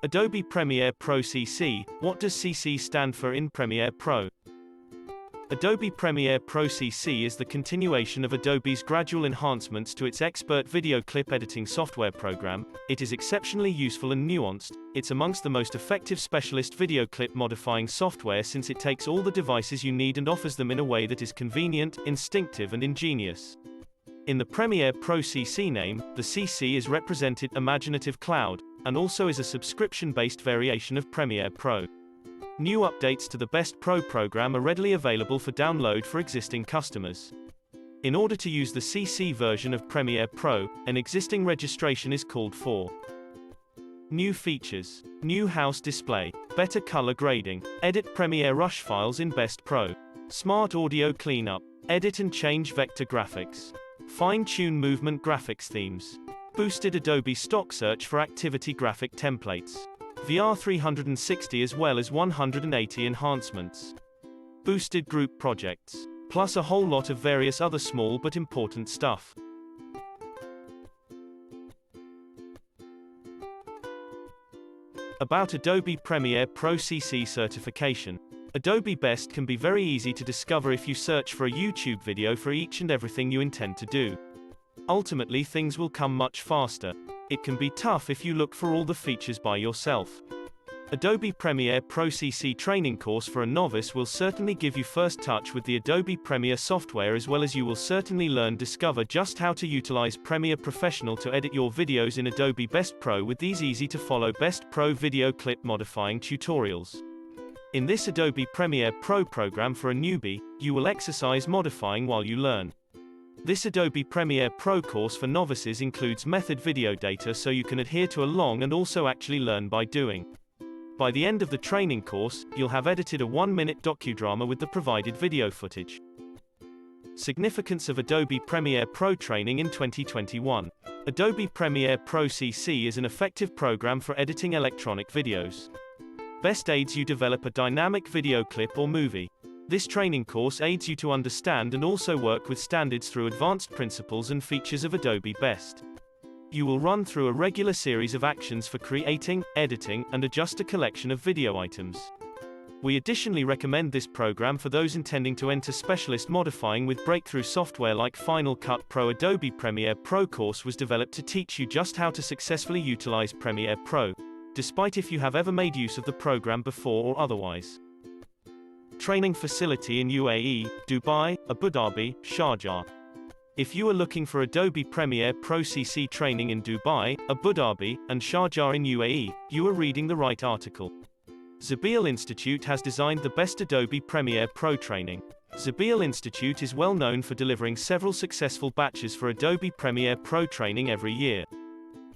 Adobe Premiere Pro CC. What does CC stand for in Premiere Pro? Adobe Premiere Pro CC is the continuation of Adobe's gradual enhancements to its expert video clip editing software program. It is exceptionally useful and nuanced. It's amongst the most effective specialist video clip modifying software since it takes all the devices you need and offers them in a way that is convenient, instinctive and ingenious. In the Premiere Pro CC name, the CC is represented Imaginative Cloud, and also is a subscription-based variation of Premiere Pro. New updates to the Best Pro program are readily available for download for existing customers. In order to use the CC version of Premiere Pro, an existing registration is called for. New features: new house display, better color grading, edit Premiere Rush files in Best Pro, smart audio cleanup, edit and change vector graphics, fine-tune movement graphics themes, boosted Adobe Stock search for activity graphic templates, VR 360 as well as 180 enhancements, boosted group projects, plus a whole lot of various other small but important stuff. About Adobe Premiere Pro CC certification. Adobe Best can be very easy to discover if you search for a YouTube video for each and everything you intend to do. Ultimately, things will come much faster. It can be tough if you look for all the features by yourself. Adobe Premiere Pro CC training course for a novice will certainly give you first touch with the Adobe Premiere software, as well as you will certainly discover just how to utilize Premiere Professional to edit your videos in Adobe Best Pro with these easy-to-follow Best Pro video clip modifying tutorials. In this Adobe Premiere Pro program for a newbie, you will exercise modifying while you learn. This Adobe Premiere Pro course for novices includes method video data so you can adhere to along and also actually learn by doing. By the end of the training course, you'll have edited a 1-minute docudrama with the provided video footage. Significance of Adobe Premiere Pro training in 2021. Adobe Premiere Pro CC is an effective program for editing electronic videos. Best aids you develop a dynamic video clip or movie. This training course aids you to understand and also work with standards through advanced principles and features of Adobe Best. You will run through a regular series of actions for creating, editing, and adjust a collection of video items. We additionally recommend this program for those intending to enter specialist modifying with breakthrough software like Final Cut Pro. Adobe Premiere Pro course was developed to teach you just how to successfully utilize Premiere Pro, despite if you have ever made use of the program before or otherwise. Training facility in UAE, Dubai, Abu Dhabi, Sharjah. If you are looking for Adobe Premiere Pro CC training in Dubai, Abu Dhabi, and Sharjah in UAE, you are reading the right article. Zabeel Institute has designed the best Adobe Premiere Pro training. Zabeel Institute is well known for delivering several successful batches for Adobe Premiere Pro training every year.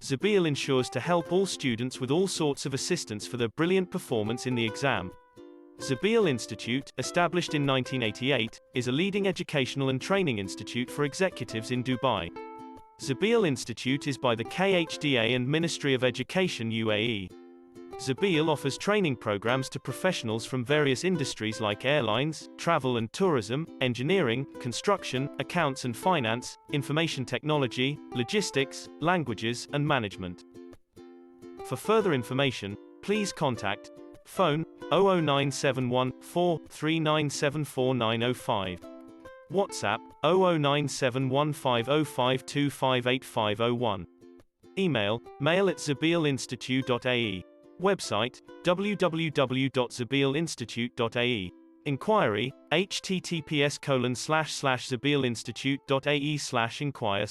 Zabeel ensures to help all students with all sorts of assistance for their brilliant performance in the exam. Zabeel Institute, established in 1988, is a leading educational and training institute for executives in Dubai. Zabeel Institute is by the KHDA and Ministry of Education UAE. Zabeel offers training programs to professionals from various industries like airlines, travel and tourism, engineering, construction, accounts and finance, information technology, logistics, languages, and management. For further information, please contact phone 00971 43974 WhatsApp 009715052585001. Email mail@zabeelinstitute.ae. Website www.zabeelinstitute.ae. Inquiry https://zabeelinstitute.ae/inquire/